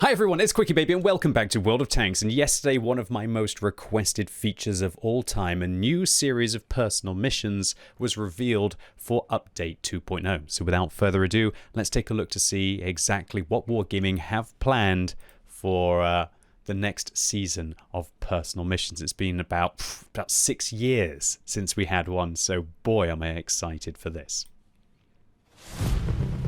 Hi everyone, it's QuickyBaby and welcome back to World of Tanks. And yesterday, one of my most requested features of all time, a new series of personal missions, was revealed for Update 2.0. So without further ado, let's take a look to see exactly what Wargaming have planned for the next season of personal missions. It's been about 6 years since we had one, so boy am I excited for this.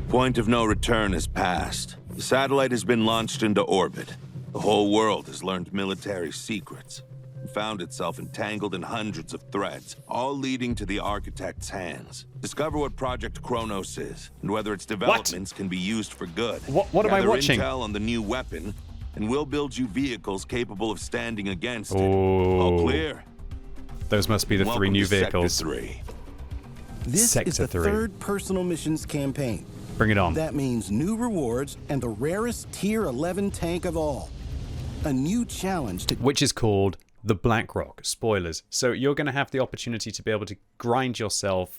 Point of no return has passed. The satellite has been launched into orbit. The whole world has learned military secrets and found itself entangled in hundreds of threads, all leading to the architect's hands. Discover what Project Kronos is and whether its developments can be used for good. What am I watching? Gather intel on the new weapon, and we'll build you vehicles capable of standing against it. Oh. All clear? Those must be the Welcome three new to Sector vehicles. 3. This is the Sector 3. third personal missions campaign. Bring it on. That means new rewards and the rarest Tier 11 tank of all. A new challenge to... Which is called the BlackRock. Spoilers. So you're going to have the opportunity to be able to grind yourself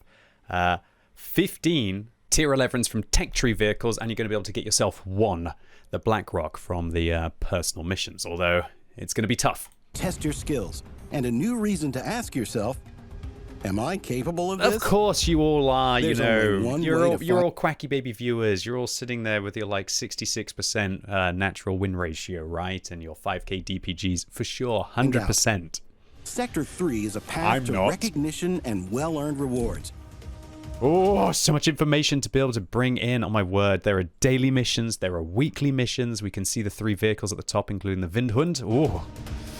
15 Tier 11s from Tech Tree vehicles, and you're going to be able to get yourself one, the BlackRock, from the personal missions, although it's going to be tough. Test your skills, and a new reason to ask yourself, am I capable of this? Of course you all are. There's only one you're way to all QuickyBaby viewers. You're all sitting there with your like 66% natural win ratio, right? And your 5k DPGs for sure, 100%. Sector 3 is a path to recognition and well-earned rewards. Oh, so much information to be able to bring in. Oh my word, there are daily missions, there are weekly missions. We can see the 3 vehicles at the top, including the Windhund. Oh.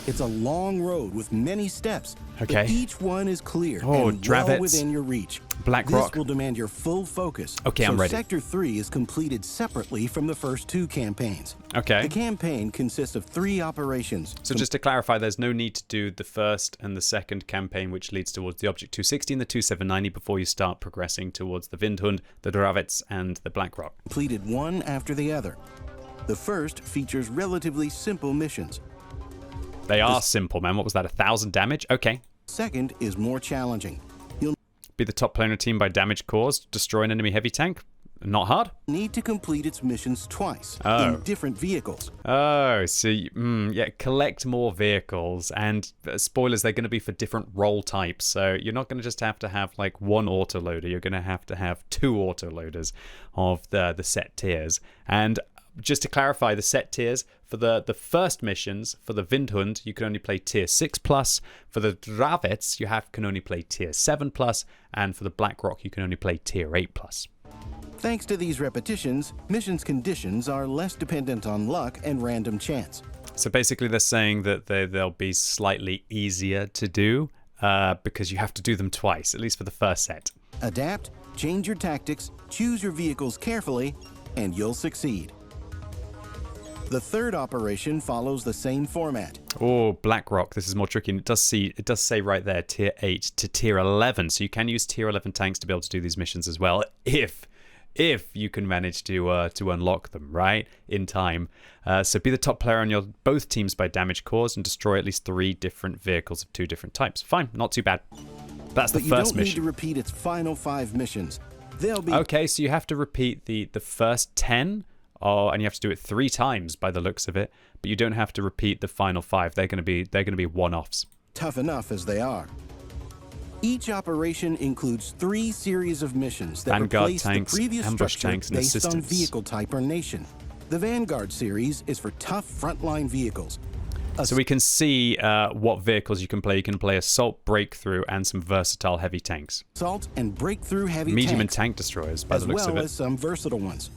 It's a long road with many steps, okay. but each one is clear and Dravec, well within your reach. BlackRock. This will demand your full focus. Okay, I'm ready. Sector 3 is completed separately from the first 2 campaigns. Okay. The campaign consists of 3 operations. So just to clarify, there's no need to do the first and the second campaign, which leads towards the Object 260 and the 2790 before you start progressing towards the Windhund, the Dravec, and the BlackRock. Completed one after the other. The first features relatively simple missions. They are simple, man. What was that, 1,000 damage? Okay. Second is more challenging. You'll Be the top player in a team by damage caused. Destroy an enemy heavy tank. Not hard. need to complete its missions twice in different vehicles. Oh, so yeah, collect more vehicles, and spoilers, they're going to be for different role types. So you're not going to just have to have like one autoloader. You're going to have 2 autoloaders of the set tiers. And just to clarify, the set tiers for the first missions, for the Windhund, you can only play tier 6+. For the Dravec, you can only play tier 7+. And for the BlackRock, you can only play tier 8+. Thanks to these repetitions, missions conditions are less dependent on luck and random chance. So basically they're saying that they'll be slightly easier to do because you have to do them twice, at least for the first set. Adapt, change your tactics, choose your vehicles carefully, and you'll succeed. The third operation follows the same format. Oh, BlackRock, this is more tricky. And it does say right there, tier 8 to tier 11. So you can use tier 11 tanks to be able to do these missions as well, if you can manage to unlock them, right, in time. So be the top player on both teams by damage caused and destroy at least 3 different vehicles of 2 different types. Fine, not too bad. That's the first mission. But you don't need to repeat its final 5 missions. They'll be... Okay, so you have to repeat the first 10, and you have to do it 3 times by the looks of it, but you don't have to repeat the final 5. They're going to be one-offs. Tough enough as they are. Each operation includes 3 series of missions that Vanguard replace tanks, the previous ambush structure tanks, and based on assistance. vehicle type or nation. The Vanguard series is for tough frontline vehicles. So we can see what vehicles you can play. You can play Assault, Breakthrough, and some versatile heavy tanks. Assault and breakthrough heavy Medium and tanks, tank destroyers, by as the looks well of it. as some versatile ones.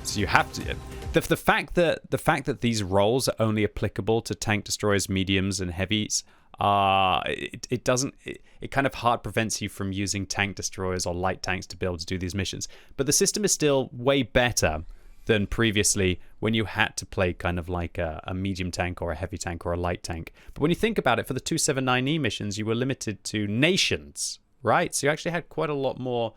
So you have to. The fact that these roles are only applicable to tank destroyers, mediums, and heavies, it kind of hard prevents you from using tank destroyers or light tanks to be able to do these missions. But the system is still way better than previously when you had to play kind of like a medium tank or a heavy tank or a light tank. But when you think about it, for the 279E missions, you were limited to nations, right? So you actually had quite a lot more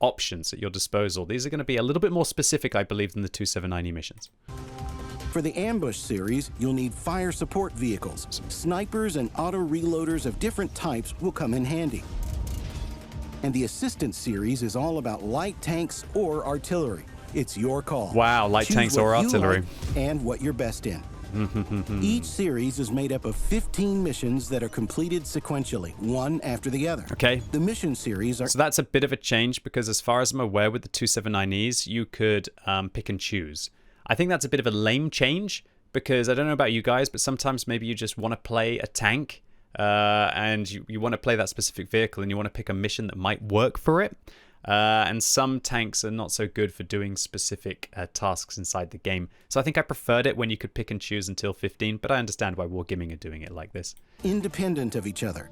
options at your disposal. These are going to be a little bit more specific, I believe, than the 279E missions. For the Ambush series, you'll need fire support vehicles. Snipers and auto-reloaders of different types will come in handy. And the Assistance series is all about light tanks or artillery. It's your call. Wow, light Choose tanks what or you artillery. like and what you're best in. Each series is made up of 15 missions that are completed sequentially, one after the other. Okay. The mission series are... So that's a bit of a change because as far as I'm aware with the 279Es, you could pick and choose. I think that's a bit of a lame change because I don't know about you guys, but sometimes maybe you just want to play a tank and you want to play that specific vehicle and you want to pick a mission that might work for it. And some tanks are not so good for doing specific tasks inside the game. So I think I preferred it when you could pick and choose until 15, but I understand why Wargaming are doing it like this. independent of each other,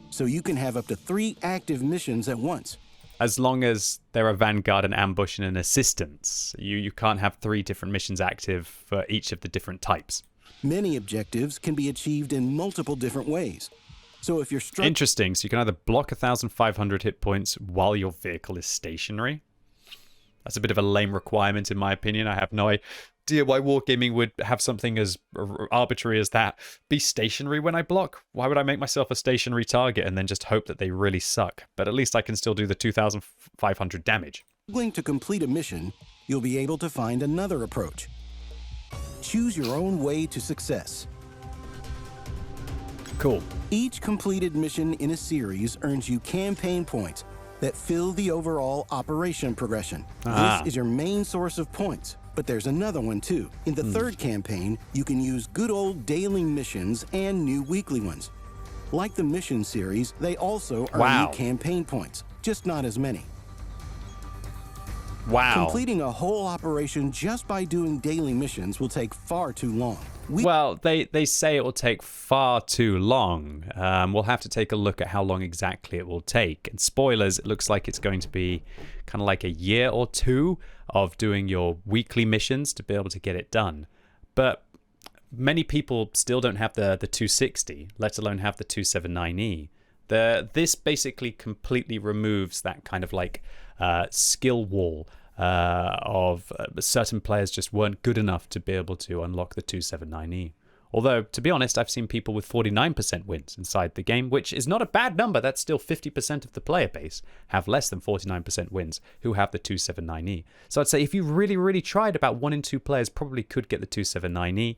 so you can have up to 3 active missions at once. As long as there are Vanguard, and Ambush, and an Assistance. You can't have 3 different missions active for each of the different types. Many objectives can be achieved in multiple different ways. So if you're struck... Interesting. So you can either block 1,500 hit points while your vehicle is stationary. That's a bit of a lame requirement in my opinion. I have no idea why Wargaming would have something as arbitrary as that be stationary when I block. Why would I make myself a stationary target and then just hope that they really suck? But at least I can still do the 2,500 damage. Struggling to complete a mission, you'll be able to find another approach. Choose your own way to success. Cool. Each completed mission in a series earns you campaign points that fill the overall operation progression. This is your main source of points, but there's another one too. In the third campaign, you can use good old daily missions and new weekly ones. Like the mission series, they also earn you campaign points, just not as many. Wow. Completing a whole operation just by doing daily missions will take far too long. Well, they say it will take far too long. We'll have to take a look at how long exactly it will take. And spoilers, it looks like it's going to be kind of like a year or 2 of doing your weekly missions to be able to get it done. But many people still don't have the 260, let alone have the 279E. This basically completely removes that kind of like skill wall of certain players just weren't good enough to be able to unlock the 279E. Although, to be honest, I've seen people with 49% wins inside the game, which is not a bad number. That's still 50% of the player base have less than 49% wins who have the 279E. So I'd say if you really, really tried, about 1 in 2 players probably could get the 279E.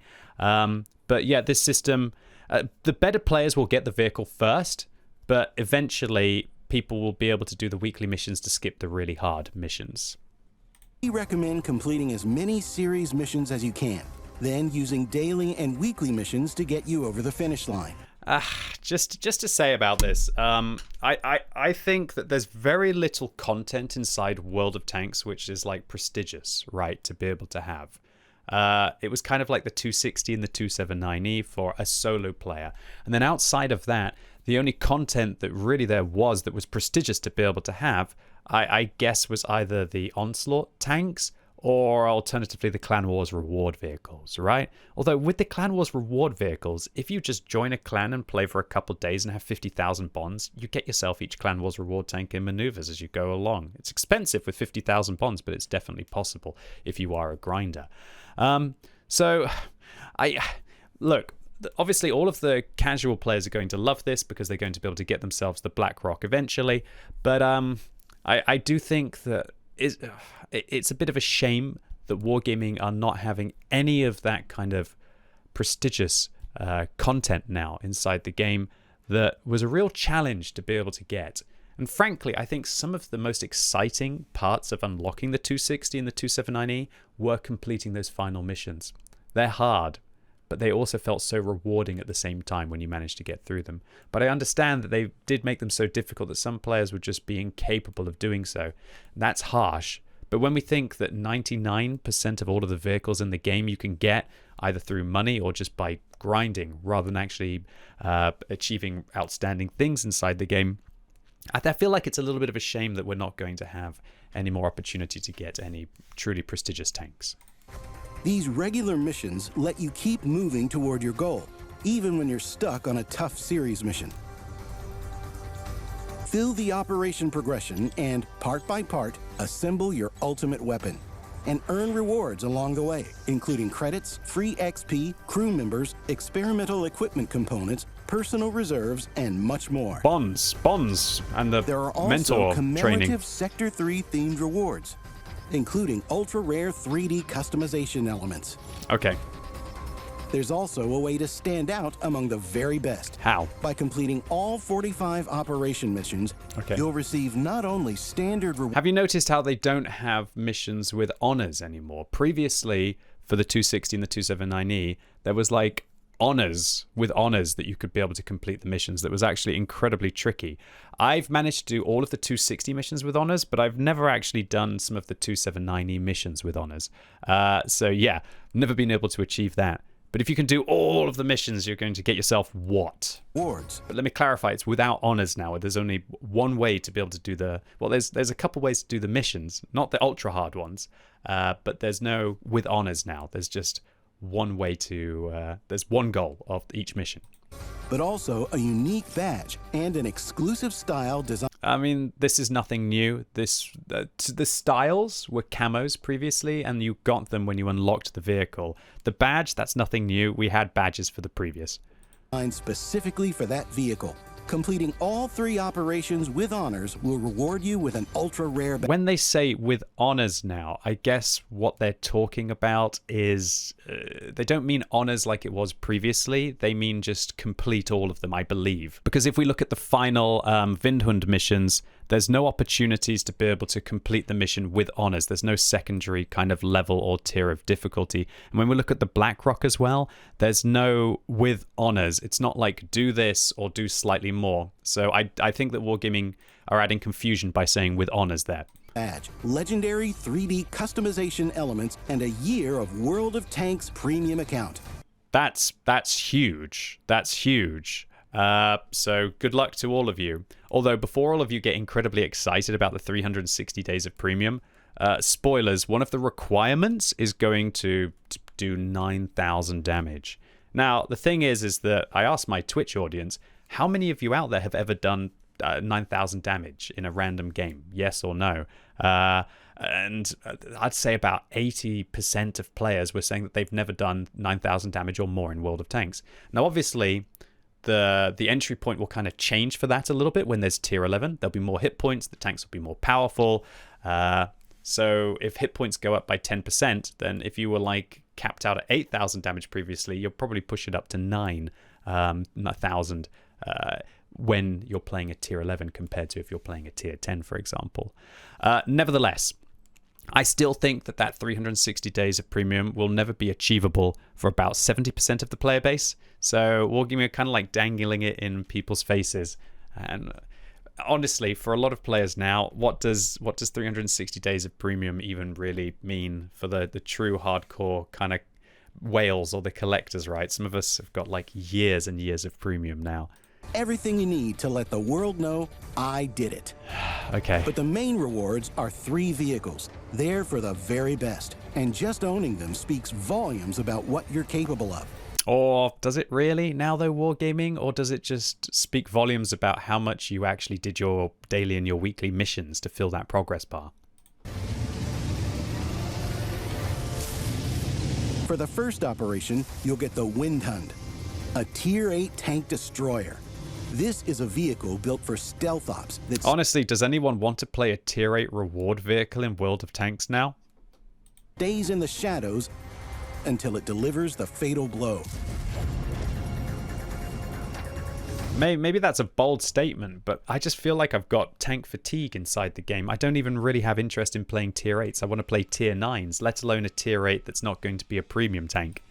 But yeah, this system, the better players will get the vehicle first, but eventually people will be able to do the weekly missions to skip the really hard missions. We recommend completing as many series missions as you can, then using daily and weekly missions to get you over the finish line. Just to say about this, I think that there's very little content inside World of Tanks which is like prestigious, right, to be able to have. It was kind of like the 260 and the 279E for a solo player. And then outside of that, the only content that really there was that was prestigious to be able to have, I guess, was either the Onslaught tanks or alternatively the Clan Wars reward vehicles, right? Although with the Clan Wars reward vehicles, if you just join a clan and play for a couple of days and have 50,000 bonds, you get yourself each Clan Wars reward tank in maneuvers as you go along. It's expensive with 50,000 bonds, but it's definitely possible if you are a grinder. Look, obviously all of the casual players are going to love this because they're going to be able to get themselves the Black Rock eventually, but I do think that it's a bit of a shame that Wargaming are not having any of that kind of prestigious content now inside the game that was a real challenge to be able to get. And frankly, I think some of the most exciting parts of unlocking the 260 and the 279E were completing those final missions. They're hard, but they also felt so rewarding at the same time when you managed to get through them. But I understand that they did make them so difficult that some players would just be incapable of doing so. That's harsh. But when we think that 99% of all of the vehicles in the game you can get either through money or just by grinding rather than actually achieving outstanding things inside the game, I feel like it's a little bit of a shame that we're not going to have any more opportunity to get any truly prestigious tanks. These regular missions let you keep moving toward your goal, even when you're stuck on a tough series mission. Fill the operation progression and, part by part, assemble your ultimate weapon and earn rewards along the way, including credits, free XP, crew members, experimental equipment components, personal reserves, and much more. Bonds, and the there are also mentor commemorative training. Sector 3 themed rewards. including ultra-rare 3D customization elements. Okay. There's also a way to stand out among the very best. How? By completing all 45 operation missions, you'll receive not only standard rewards. Have you noticed how they don't have missions with honors anymore? Previously, for the 260 and the 279E, there was like honors with honors that you could be able to complete the missions. That was actually incredibly tricky. I've managed to do all of the 260 missions with honors, but I've never actually done some of the 279E missions with honors. So yeah, never been able to achieve that. But if you can do all of the missions, you're going to get yourself what? Rewards. But let me clarify, it's without honors now. There's only one way to be able to do the... Well, there's a couple ways to do the missions, not the ultra hard ones. But there's no with honors now. There's just one way to... there's one goal of each mission. But also a unique badge and an exclusive style design. I mean, this is nothing new. The styles were camos previously, and you got them when you unlocked the vehicle. The badge, that's nothing new. We had badges for the previous. Specifically for that vehicle. Completing all 3 operations with honors will reward you with an ultra-rare badge. When they say with honors now, I guess what they're talking about is... they don't mean honors like it was previously. They mean just complete all of them, I believe. Because if we look at the final Windhund missions, there's no opportunities to be able to complete the mission with honors. There's no secondary kind of level or tier of difficulty. And when we look at the Blackrock as well, there's no with honors. It's not like do this or do slightly more. So I think that Wargaming are adding confusion by saying with honors there. Badge, legendary 3D customization elements, and a year of World of Tanks premium account. That's huge. That's huge. So good luck to all of you. Although before all of you get incredibly excited about the 360 days of premium, spoilers, one of the requirements is going to do 9,000 damage. Now, the thing is that I asked my Twitch audience, how many of you out there have ever done 9,000 damage in a random game? Yes or no? And I'd say about 80% of players were saying that they've never done 9,000 damage or more in World of Tanks. Now, obviously, the entry point will kind of change for that a little bit when there's tier 11. There'll be more hit points. The tanks will be more powerful. So if hit points go up by 10%, then if you were like capped out at 8,000 damage previously, you'll probably push it up to 9,000 when you're playing a tier 11 compared to if you're playing a tier 10, for example. Nevertheless, I still think that 360 days of premium will never be achievable for about 70% of the player base. So Wargaming are kind of like dangling it in people's faces. And honestly, for a lot of players now, what does 360 days of premium even really mean for the true hardcore kind of whales or the collectors, right? Some of us have got like years and years of premium now. Everything you need to let the world know I did it. Okay. But the main rewards are 3 vehicles. They're for the very best. And just owning them speaks volumes about what you're capable of. Or does it really now though, Wargaming? Or does it just speak volumes about how much you actually did your daily and your weekly missions to fill that progress bar? For the first operation, you'll get the Windhund, a Tier 8 tank destroyer. This is a vehicle built for stealth ops. Honestly, does anyone want to play a Tier 8 reward vehicle in World of Tanks now? Stays in the shadows until it delivers the fatal blow. Maybe that's a bold statement, but I just feel like I've got tank fatigue inside the game. I don't even really have interest in playing Tier 8s. I want to play Tier 9s, let alone a Tier 8 that's not going to be a premium tank.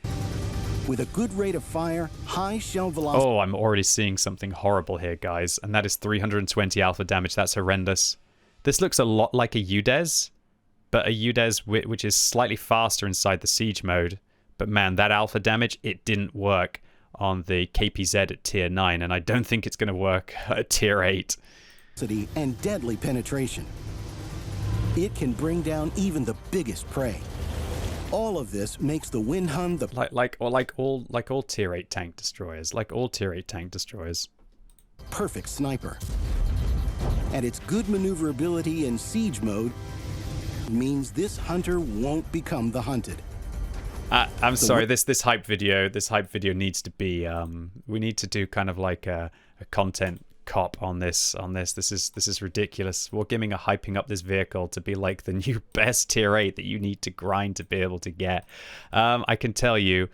With a good rate of fire, high shell velocity... Oh, I'm already seeing something horrible here, guys. And that is 320 alpha damage. That's horrendous. This looks a lot like a UDES, but a UDES which is slightly faster inside the siege mode. But man, that alpha damage, it didn't work on the KPZ at Tier 9, and I don't think it's going to work at Tier 8. ...and deadly penetration. It can bring down even the biggest prey. All of this makes the Windhund the like all Tier 8 tank destroyers, perfect sniper. And its good maneuverability in siege mode means this hunter won't become the hunted. I'm sorry, this hype video needs to be we need to do kind of like a content cop on this. This is ridiculous. Wargaming are hyping up this vehicle to be like the new best tier 8 that you need to grind to be able to get. I can tell you,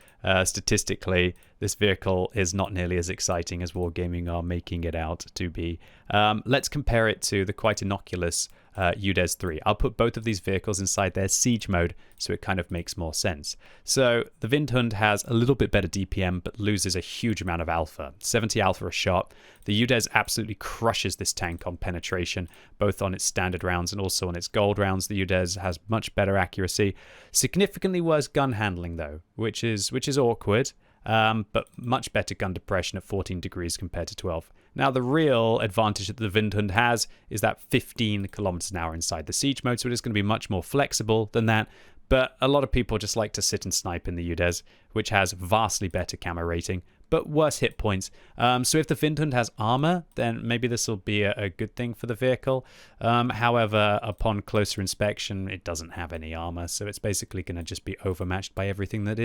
statistically, this vehicle is not nearly as exciting as Wargaming are making it out to be. Let's compare it to the quite innocuous UDES 3. I'll put both of these vehicles inside their siege mode, so it kind of makes more sense. So the Windhund has a little bit better DPM, but loses a huge amount of alpha, 70 alpha a shot. The UDES absolutely crushes this tank on penetration, both on its standard rounds and also on its gold rounds. The UDES has much better accuracy, significantly worse gun handling though, which is awkward. But much better gun depression at 14 degrees compared to 12. Now, the real advantage that the Windhund has is that 15 kilometers an hour inside the siege mode, so it is going to be much more flexible than that. But a lot of people just like to sit and snipe in the UDES, which has vastly better camo rating, but worse hit points. So if the Windhund has armor, then maybe this will be a good thing for the vehicle. However, upon closer inspection, it doesn't have any armor, so it's basically going to just be overmatched by everything that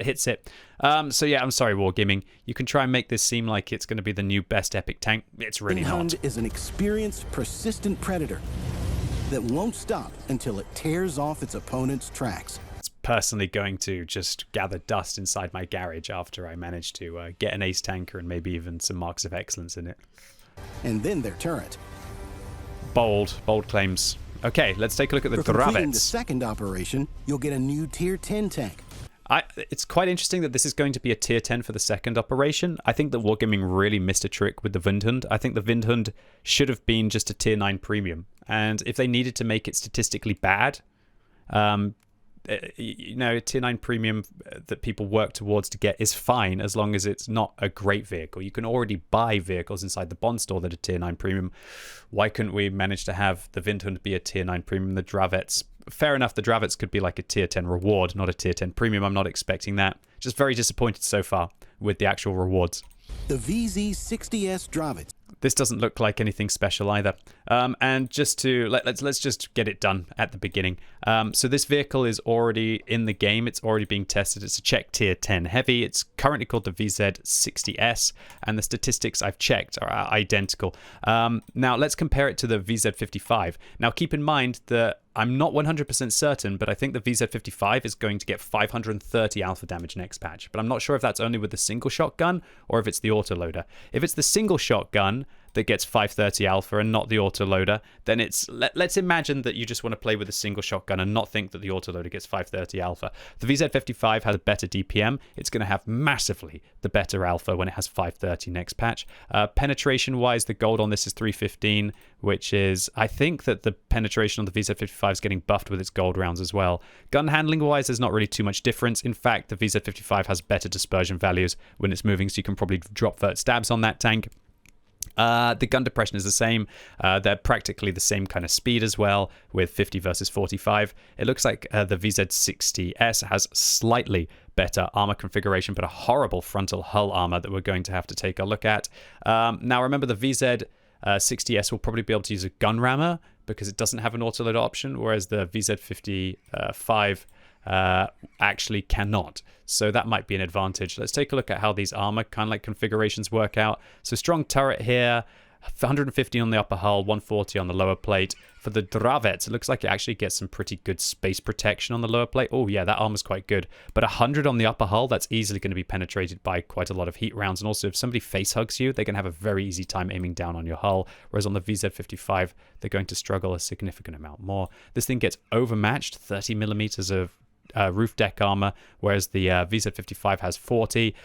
hits it. So yeah, I'm sorry, Wargaming. You can try and make this seem like it's going to be the new best epic tank. It's really not. Windhund is an experienced, persistent predator that won't stop until it tears off its opponent's tracks. Personally going to just gather dust inside my garage after I manage to get an ace tanker and maybe even some marks of excellence in it. And then their turret. Bold claims. Okay, let's take a look at the For completing the Dravec. second operation, you'll get a new tier 10 tank. It's quite interesting that this is going to be a tier 10 for the second operation. I think that Wargaming really missed a trick with the Windhund. I think the Windhund should have been just a tier 9 premium. And if they needed to make it statistically bad, tier 9 premium that people work towards to get is fine as long as it's not a great vehicle. You can already buy vehicles inside the bond store that are tier 9 premium. Why couldn't we manage to have the Windhund be a tier 9 premium? The Dravets, fair enough, the Dravets could be like a tier 10 reward, not a tier 10 premium. I'm not expecting that. Just very disappointed so far with the actual rewards. The VZ60S Dravec. This doesn't look like anything special either. And just to let's just get it done at the beginning. So this vehicle is already in the game. It's already being tested. It's a Czech tier 10 heavy. It's currently called the VZ60S, and the statistics I've checked are identical. Now let's compare it to the VZ55. Now keep in mind that I'm not 100% certain, but I think the VZ55 is going to get 530 alpha damage next patch. But I'm not sure if that's only with the single shotgun or if it's the autoloader. If it's the single shotgun that gets 530 alpha and not the autoloader, then it's let's imagine that you just want to play with a single shotgun and not think that the autoloader gets 530 alpha. The VZ55 has a better DPM. It's going to have massively the better alpha when it has 530 next patch. Penetration wise, the gold on this is 315, which is, I think that the penetration on the VZ55 is getting buffed with its gold rounds as well. Gun handling wise, there's not really too much difference. In fact, the VZ55 has better dispersion values when it's moving, so you can probably drop vert stabs on that tank. The gun depression is the same. They're practically the same kind of speed as well, with 50 versus 45. It looks like the VZ60S has slightly better armor configuration, but a horrible frontal hull armor that we're going to have to take a look at. Now, remember, the VZ60S will probably be able to use a gun rammer because it doesn't have an autoload option, whereas the VZ55 actually cannot. So that might be an advantage. Let's take a look at how these armor kind of like configurations work out. So strong turret here, 150 on the upper hull, 140 on the lower plate. For the Dravec, it looks like it actually gets some pretty good space protection on the lower plate. Oh yeah, that armor's quite good. But 100 on the upper hull, that's easily going to be penetrated by quite a lot of heat rounds. And also, if somebody face hugs you, they're going to have a very easy time aiming down on your hull. Whereas on the VZ55, they're going to struggle a significant amount more. This thing gets overmatched, 30 millimeters of roof deck armor, whereas the VZ55 has 40.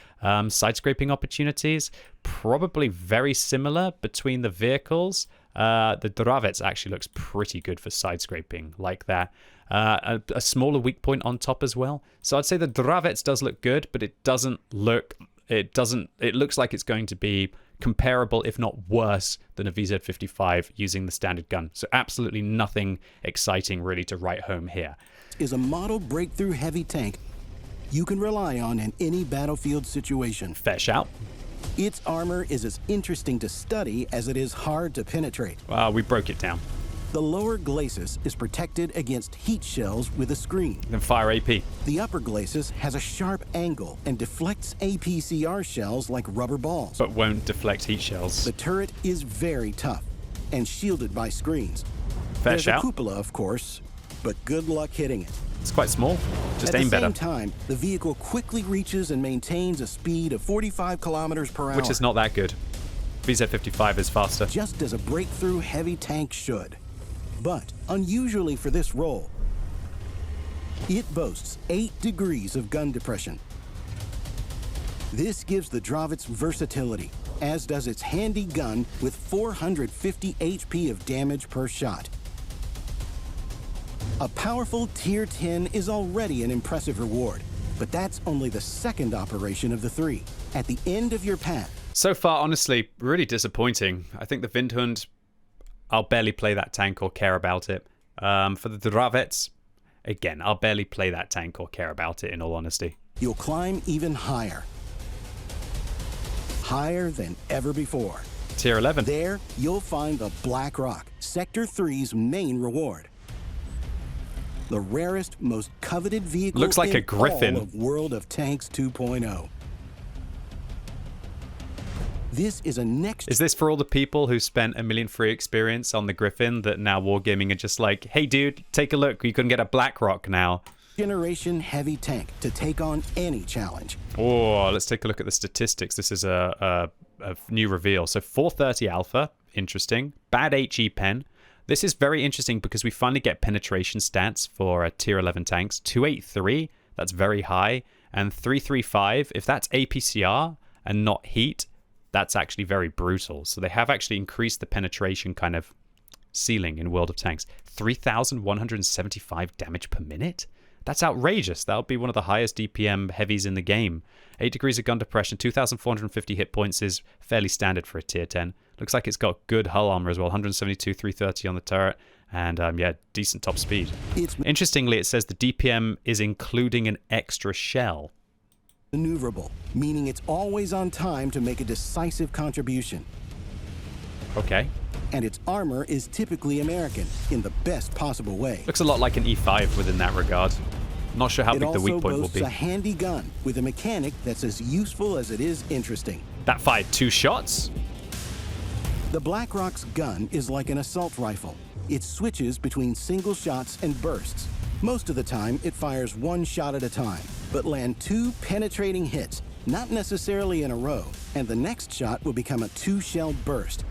Side scraping opportunities, probably very similar between the vehicles. The Dravec actually looks pretty good for side scraping like that. A smaller weak point on top as well. So I'd say the Dravec does look good, but it looks like it's going to be comparable, if not worse, than a VZ55 using the standard gun. So absolutely nothing exciting really to write home here. Is a model breakthrough heavy tank you can rely on in any battlefield situation. Fair shout. Its armor is as interesting to study as it is hard to penetrate. We broke it down. The lower glacis is protected against heat shells with a screen. Then fire AP. The upper glacis has a sharp angle and deflects APCR shells like rubber balls. But won't deflect heat shells. The turret is very tough and shielded by screens. Fair There's shout. a cupola, of course, but good luck hitting it. It's quite small. Just aim At the better. same time, the vehicle quickly reaches and maintains a speed of 45 kilometers per hour. Which is not that good. VZ55 is faster. Just as a breakthrough heavy tank should. But, unusually for this role, it boasts 8 degrees of gun depression. This gives the Dravec versatility, as does its handy gun with 450 HP of damage per shot. A powerful Tier 10 is already an impressive reward, but that's only the second operation of the 3. At the end of your path, So far, honestly, really disappointing. I think the Windhund, I'll barely play that tank or care about it. For the Dravec, again, I'll barely play that tank or care about it, in all honesty. you'll climb even higher. Higher than ever before. Tier 11. There, you'll find the Black Rock, Sector 3's main reward. The rarest, most coveted vehicle Looks like in a Griffin. all of World of Tanks 2.0. This is a next Is this for all the people who spent $1 million free experience on the Griffin that now Wargaming are just like, hey dude, take a look, you can get a BlackRock now. generation heavy tank to take on any challenge. Oh, let's take a look at the statistics. This is a new reveal. So 430 alpha, interesting. Bad HE pen. This is very interesting because we finally get penetration stats for tier 11 tanks. 283, that's very high. And 335, if that's APCR and not heat, that's actually very brutal. So they have actually increased the penetration kind of ceiling in World of Tanks. 3,175 damage per minute? That's outrageous. That would be one of the highest DPM heavies in the game. 8 degrees of gun depression, 2,450 hit points is fairly standard for a tier 10. Looks like it's got good hull armor as well, 172, 330 on the turret, and yeah, decent top speed. Interestingly, it says the DPM is including an extra shell. Maneuverable, meaning it's always on time to make a decisive contribution. Okay. And its armor is typically American in the best possible way. Looks a lot like an E5 within that regard. Not sure how big the weak point will be. It also boasts a handy gun with a mechanic that's as useful as it is interesting. That fired 2 shots? The BlackRock's gun is like an assault rifle. It switches between single shots and bursts. Most of the time, it fires 1 shot at a time, but land 2 penetrating hits, not necessarily in a row, and the next shot will become a 2-shell burst.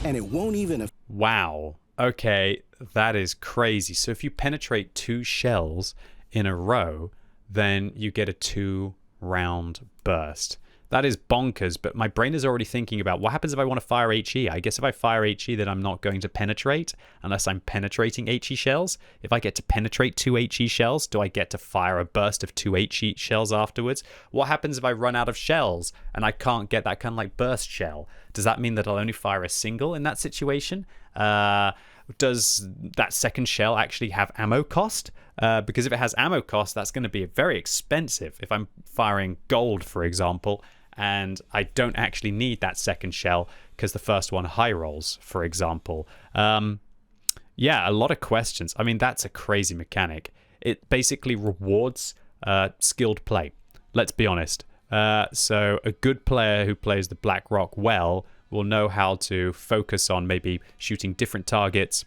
And it won't even... Wow. Okay, that is crazy. So if you penetrate 2 shells in a row, then you get a 2-round burst. That is bonkers, but my brain is already thinking about what happens if I want to fire HE. I guess if I fire HE, then I'm not going to penetrate unless I'm penetrating HE shells. If I get to penetrate 2 HE shells, do I get to fire a burst of 2 HE shells afterwards? What happens if I run out of shells and I can't get that kind of like burst shell? Does that mean that I'll only fire a single in that situation? Does that second shell actually have ammo cost? Because if it has ammo cost, that's going to be very expensive. If I'm firing gold, for example, and I don't actually need that second shell because the first one high rolls, for example. Yeah, a lot of questions. I mean, that's a crazy mechanic. It basically rewards skilled play. Let's be honest. So a good player who plays the BlackRock well will know how to focus on maybe shooting different targets.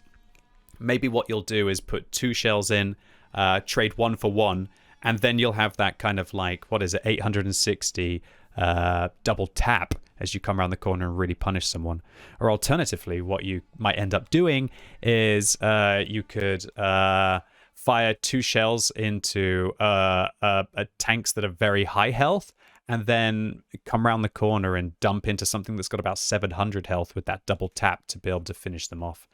Maybe what you'll do is put 2 shells in, trade 1 for 1, and then you'll have that kind of like, 860 double tap as you come around the corner and really punish someone. Or alternatively, what you might end up doing is you could fire 2 shells into tanks that are very high health, and then come around the corner and dump into something that's got about 700 health with that double tap to be able to finish them off.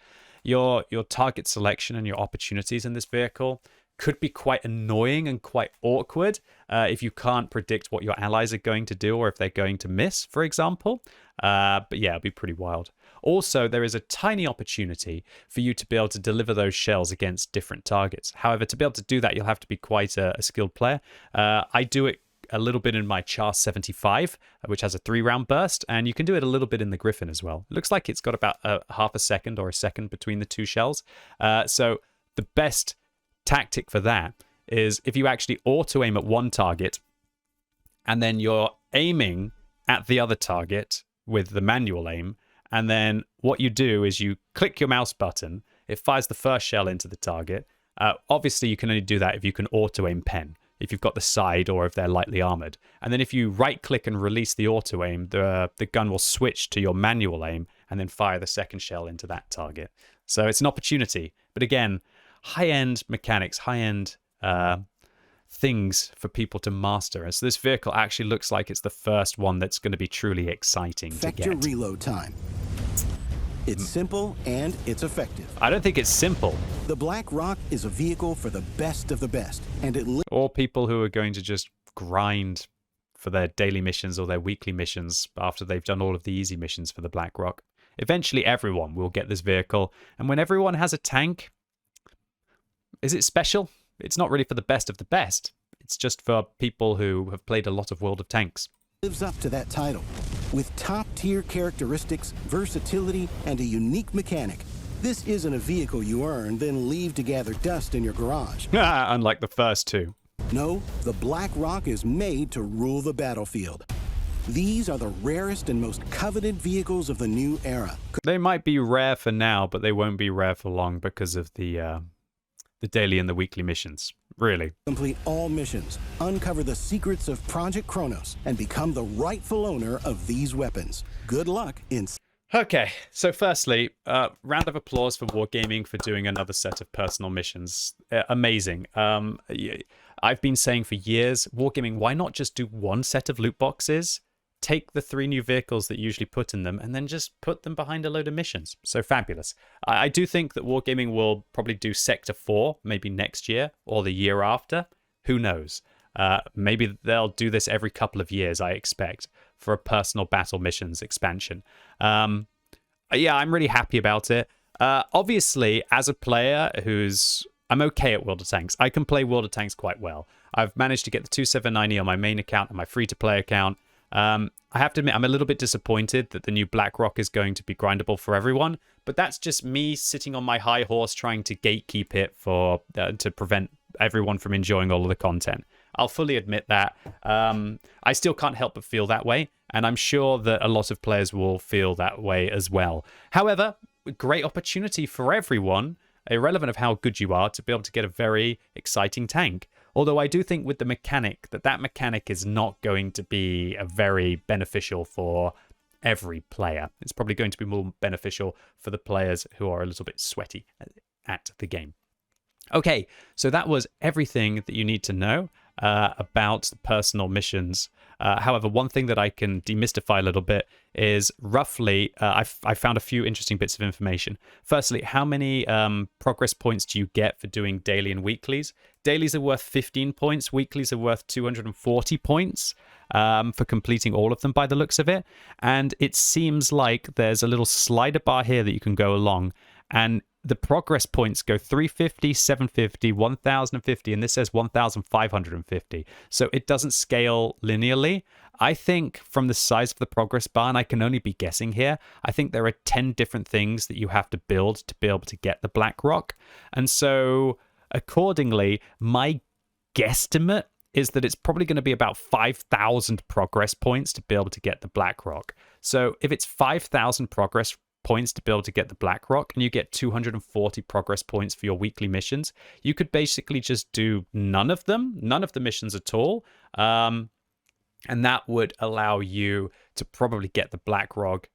Your target selection and your opportunities in this vehicle could be quite annoying and quite awkward if you can't predict what your allies are going to do or if they're going to miss, for example. But yeah, it'll be pretty wild. Also, there is a tiny opportunity for you to be able to deliver those shells against different targets. However, to be able to do that, you'll have to be quite a skilled player. I do it a little bit in my Char 75, which has a 3-round burst, and you can do it a little bit in the Griffin as well. It looks like it's got about half a second or a second between the two shells. So the best tactic for that is if you actually auto-aim at one target, and then you're aiming at the other target with the manual aim, and then what you do is you click your mouse button, it fires the first shell into the target. Obviously, you can only do that if you can auto-aim pen, if you've got the side or if they're lightly armored. And then if you right-click and release the auto-aim, the gun will switch to your manual aim and then fire the second shell into that target. So it's an opportunity. But again, high-end mechanics, high-end things for people to master. And so this vehicle actually looks like it's the first one that's going to be truly exciting to get. Effective reload time. It's simple and it's effective. I don't think it's simple. The Black Rock is a vehicle for the best of the best, and it or people who are going to just grind for their daily missions or their weekly missions after they've done all of the easy missions for the Black Rock. Eventually, everyone will get this vehicle, and when everyone has a tank, is it special? It's not really for the best of the best. It's just for people who have played a lot of World of Tanks. lives up to that title. With top-tier characteristics, versatility, and a unique mechanic, this isn't a vehicle you earn, then leave to gather dust in your garage. Unlike the first two. No, the Black Rock is made to rule the battlefield. These are the rarest and most coveted vehicles of the new era. They might be rare for now, but they won't be rare for long because of the daily and the weekly missions. Really. Complete all missions, uncover the secrets of Project Kronos, and become the rightful owner of these weapons. Good luck in... Okay, so firstly, round of applause for Wargaming for doing another set of personal missions. Amazing. I've been saying for years, Wargaming, why not just do one set of loot boxes? Take the 3 new vehicles that you usually put in them and then just put them behind a load of missions. So fabulous. I do think that Wargaming will probably do Sector 4 maybe next year or the year after. Who knows? Maybe they'll do this every couple of years, I expect, for a personal battle missions expansion. Yeah, I'm really happy about it. Obviously, as a player I'm okay at World of Tanks. I can play World of Tanks quite well. I've managed to get the 2790 on my main account and my free-to-play account. I have to admit, I'm a little bit disappointed that the new Black Rock is going to be grindable for everyone, but that's just me sitting on my high horse trying to gatekeep it to prevent everyone from enjoying all of the content. I'll fully admit that. I still can't help but feel that way, and I'm sure that a lot of players will feel that way as well. However, great opportunity for everyone, irrelevant of how good you are, to be able to get a very exciting tank. Although I do think with the mechanic, that mechanic is not going to be very beneficial for every player. It's probably going to be more beneficial for the players who are a little bit sweaty at the game. Okay, so that was everything that you need to know about the personal missions. However, one thing that I can demystify a little bit is roughly, I found a few interesting bits of information. Firstly, how many progress points do you get for doing daily and weeklies? Dailies are worth 15 points. Weeklies are worth 240 points for completing all of them by the looks of it. And it seems like there's a little slider bar here that you can go along, and the progress points go 350, 750, 1050, and this says 1550. So it doesn't scale linearly. I think from the size of the progress bar, and I can only be guessing here, I think there are 10 different things that you have to build to be able to get the Black Rock. And so accordingly, my guesstimate is that it's probably going to be about 5,000 progress points to be able to get the Black Rock. So if it's 5,000 progress points to be able to get the Black Rock, and you get 240 progress points for your weekly missions, you could basically just do none of the missions at all, and that would allow you to probably get the Black Rock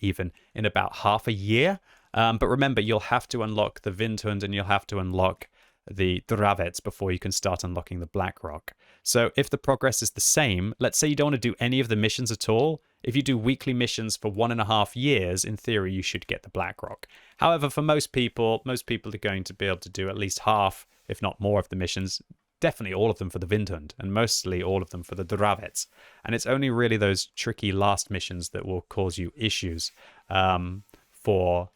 even in about half a year. But remember, you'll have to unlock the Windhund and you'll have to unlock the Dravec before you can start unlocking the Black Rock. So if the progress is the same, let's say you don't want to do any of the missions at all, if you do weekly missions for 1.5 years, in theory, you should get the Black Rock. However, for most people are going to be able to do at least half, if not more, of the missions. Definitely all of them for the Windhund, and mostly all of them for the Dravec. And it's only really those tricky last missions that will cause you issues for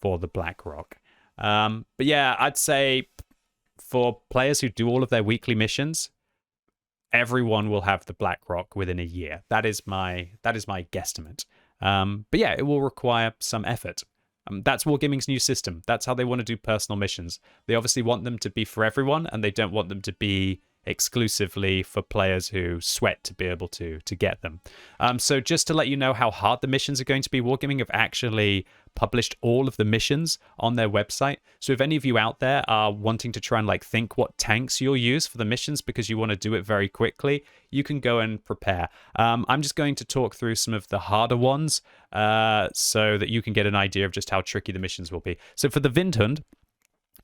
the Black Rock. But yeah, I'd say for players who do all of their weekly missions, everyone will have the BlackRock within a year. That is my guesstimate. But yeah, it will require some effort. That's Wargaming's new system. That's how they want to do personal missions. They obviously want them to be for everyone, and they don't want them to be exclusively for players who sweat to be able to get them. So just to let you know how hard the missions are going to be, Wargaming have actually published all of the missions on their website. So if any of you out there are wanting to try and like think what tanks you'll use for the missions because you want to do it very quickly, you can go and prepare. I'm just going to talk through some of the harder ones so that you can get an idea of just how tricky the missions will be. So for the Windhund,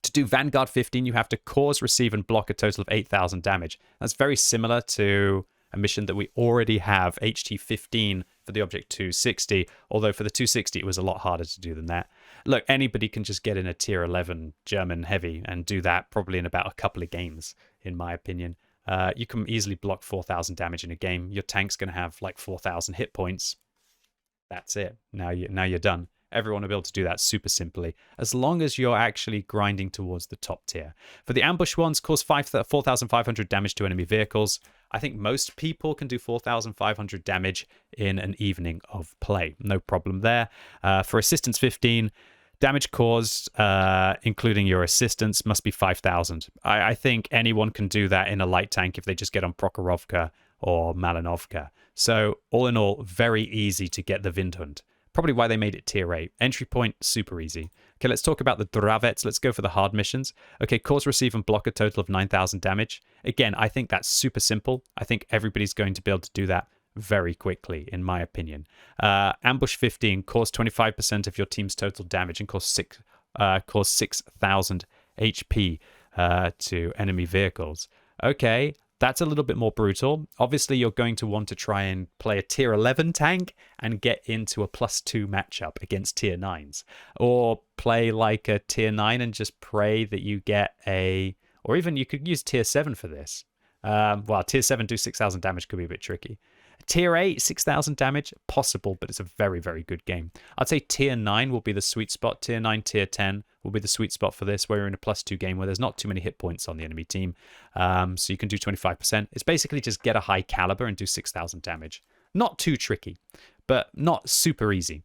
to do Vanguard 15, you have to cause, receive, and block a total of 8,000 damage. That's very similar to a mission that we already have, HT 15 for the Object 260, although for the 260 it was a lot harder to do than that. Look, anybody can just get in a tier 11 German heavy and do that probably in about a couple of games, in my opinion. You can easily block 4,000 damage in a game. Your tank's going to have like 4,000 hit points. That's it. Now you're done. Everyone will be able to do that super simply, as long as you're actually grinding towards the top tier. For the ambush ones, cause 4,500 damage to enemy vehicles. I think most people can do 4,500 damage in an evening of play. No problem there. For assistance 15, damage caused, including your assistance, must be 5,000. I think anyone can do that in a light tank if they just get on Prokhorovka or Malinovka. So all in all, very easy to get the Windhund. Probably why they made it tier 8. Entry point, super easy. Okay, let's talk about the Dravec. Let's go for the hard missions. Okay, cause, receive, and block a total of 9,000 damage. Again, I think that's super simple. I think everybody's going to be able to do that very quickly, in my opinion. Ambush 15, cause 25% of your team's total damage and cause 6,000 HP to enemy vehicles. Okay, that's a little bit more brutal. Obviously, you're going to want to try and play a tier 11 tank and get into a +2 matchup against tier 9s. Or play like a tier 9 and just pray that you get a... Or even you could use tier 7 for this. Well, tier 7 do 6,000 damage could be a bit tricky. Tier 8, 6,000 damage, possible, but it's a very, very good game. I'd say tier 9 will be the sweet spot. Tier 9, tier 10 will be the sweet spot for this, where you're in a +2 game where there's not too many hit points on the enemy team. So you can do 25%. It's basically just get a high caliber and do 6,000 damage. Not too tricky, but not super easy.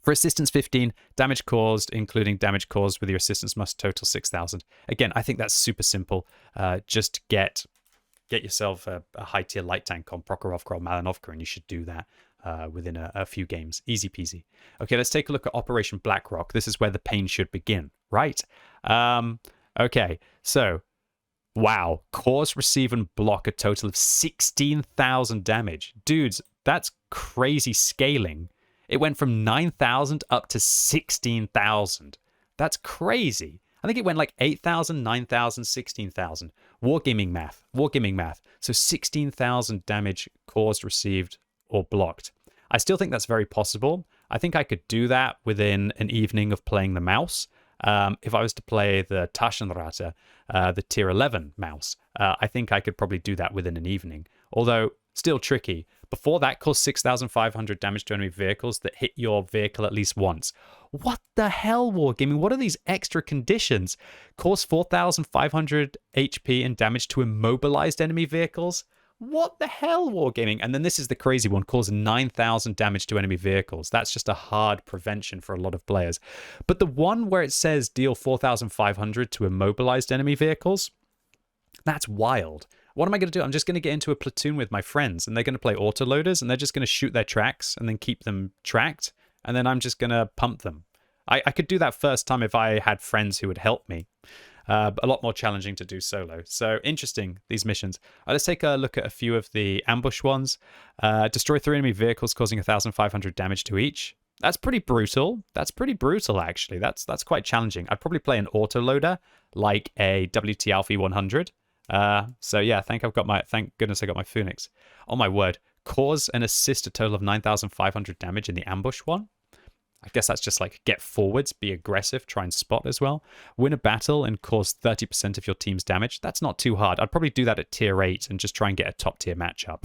For assistance 15, damage caused, including damage caused with your assistance, must total 6,000. Again, I think that's super simple. Just get yourself a high tier light tank on Prokhorovka or Malinovka, and you should do that within a few games. Easy peasy. Okay, let's take a look at Operation BlackRock. This is where the pain should begin, right? Okay, so, wow. Cause, receive, and block a total of 16,000 damage. Dudes, that's crazy scaling. It went from 9,000 up to 16,000. That's crazy. I think it went like 8,000, 9,000, 16,000. Wargaming math. So 16,000 damage caused, received, or blocked. I still think that's very possible. I think I could do that within an evening of playing the mouse. If I was to play the Taschenrate, the tier 11 mouse, I think I could probably do that within an evening. Although, still tricky. Before that, caused 6,500 damage to enemy vehicles that hit your vehicle at least once. What the hell, Wargaming? What are these extra conditions? Cause 4,500 HP and damage to immobilized enemy vehicles? What the hell, Wargaming? And then this is the crazy one, cause 9,000 damage to enemy vehicles. That's just a hard prevention for a lot of players. But the one where it says deal 4,500 to immobilized enemy vehicles, that's wild. What am I going to do? I'm just going to get into a platoon with my friends, and they're going to play autoloaders, and they're just going to shoot their tracks and then keep them tracked, and then I'm just going to pump them. I could do that first time if I had friends who would help me. A lot more challenging to do solo. So interesting, these missions. Let's take a look at a few of the ambush ones. Destroy 3 enemy vehicles, causing 1,500 damage to each. That's pretty brutal. That's pretty brutal, actually. That's quite challenging. I'd probably play an autoloader, like a WT Alpha 100. So yeah, thank goodness I got my Phoenix. Oh my word. Cause and assist a total of 9,500 damage in the ambush one. I guess that's just like get forwards, be aggressive, try and spot as well. Win a battle and cause 30% of your team's damage. That's not too hard. I'd probably do that at tier 8 and just try and get a top tier matchup.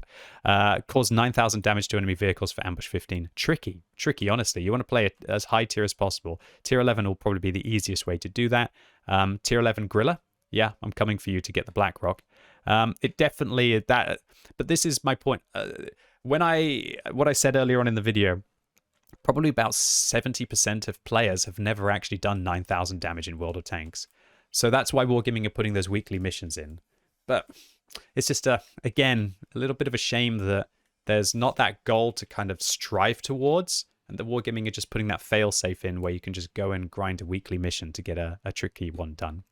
Cause 9,000 damage to enemy vehicles for ambush 15. Tricky, honestly. You want to play it as high tier as possible. Tier 11 will probably be the easiest way to do that. Tier 11 Grilla. Yeah, I'm coming for you to get the BlackRock. It definitely that, but this is my point. What I said earlier on in the video, probably about 70% of players have never actually done 9,000 damage in World of Tanks. So that's why Wargaming are putting those weekly missions in. But it's just, again, a little bit of a shame that there's not that goal to kind of strive towards. And the Wargaming are just putting that fail-safe in where you can just go and grind a weekly mission to get a tricky one done.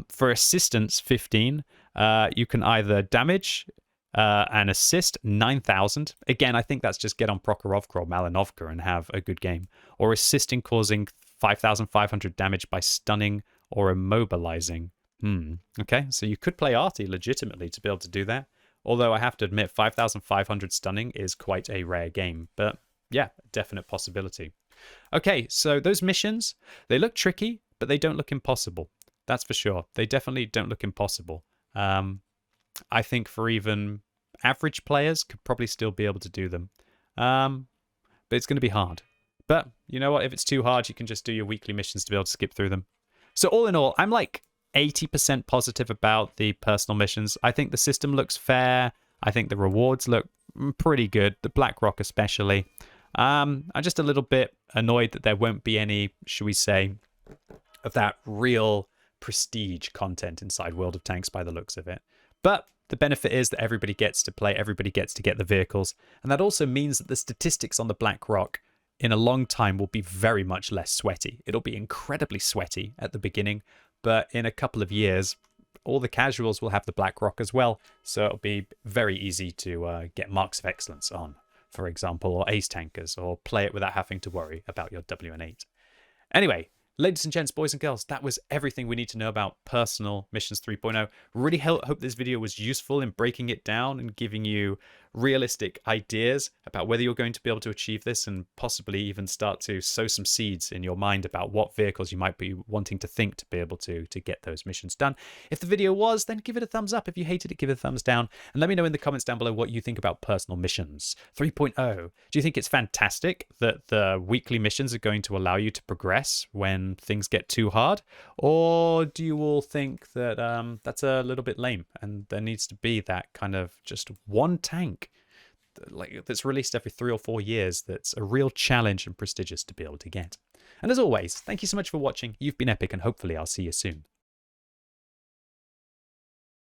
For assistance 15, you can either damage and assist 9,000. Again, I think that's just get on Prokhorovka or Malinovka and have a good game. Or assist in causing 5,500 damage by stunning or immobilizing. Okay, so you could play Arty legitimately to be able to do that. Although I have to admit, 5,500 stunning is quite a rare game. But yeah, definite possibility. Okay, so those missions, they look tricky, but they don't look impossible. That's for sure. They definitely don't look impossible. I think for even average players could probably still be able to do them. But it's going to be hard. But you know what? If it's too hard, you can just do your weekly missions to be able to skip through them. So all in all, I'm like 80% positive about the personal missions. I think the system looks fair. I think the rewards look pretty good. The BlackRock especially. I'm just a little bit annoyed that there won't be any, should we say, of that real prestige content inside World of Tanks by the looks of it. But the benefit is that everybody gets to play, everybody gets to get the vehicles. And that also means that the statistics on the BlackRock in a long time will be very much less sweaty. It'll be incredibly sweaty at the beginning, but in a couple of years, all the casuals will have the BlackRock as well. So it'll be very easy to get marks of excellence on, for example, or ace tankers, or play it without having to worry about your WN8. Anyway, ladies and gents, boys and girls, that was everything we need to know about Personal Missions 3.0. Really hope this video was useful in breaking it down and giving you realistic ideas about whether you're going to be able to achieve this, and possibly even start to sow some seeds in your mind about what vehicles you might be wanting to think to be able to get those missions done. If the video was, then give it a thumbs up. If you hated it, give it a thumbs down. And let me know in the comments down below what you think about Personal Missions 3.0. Do you think it's fantastic that the weekly missions are going to allow you to progress when things get too hard? Or do you all think that that's a little bit lame and there needs to be that kind of just one tank like that's released every 3 or 4 years that's a real challenge and prestigious to be able to get? And as always, thank you so much for watching. You've been epic, and hopefully I'll see you soon.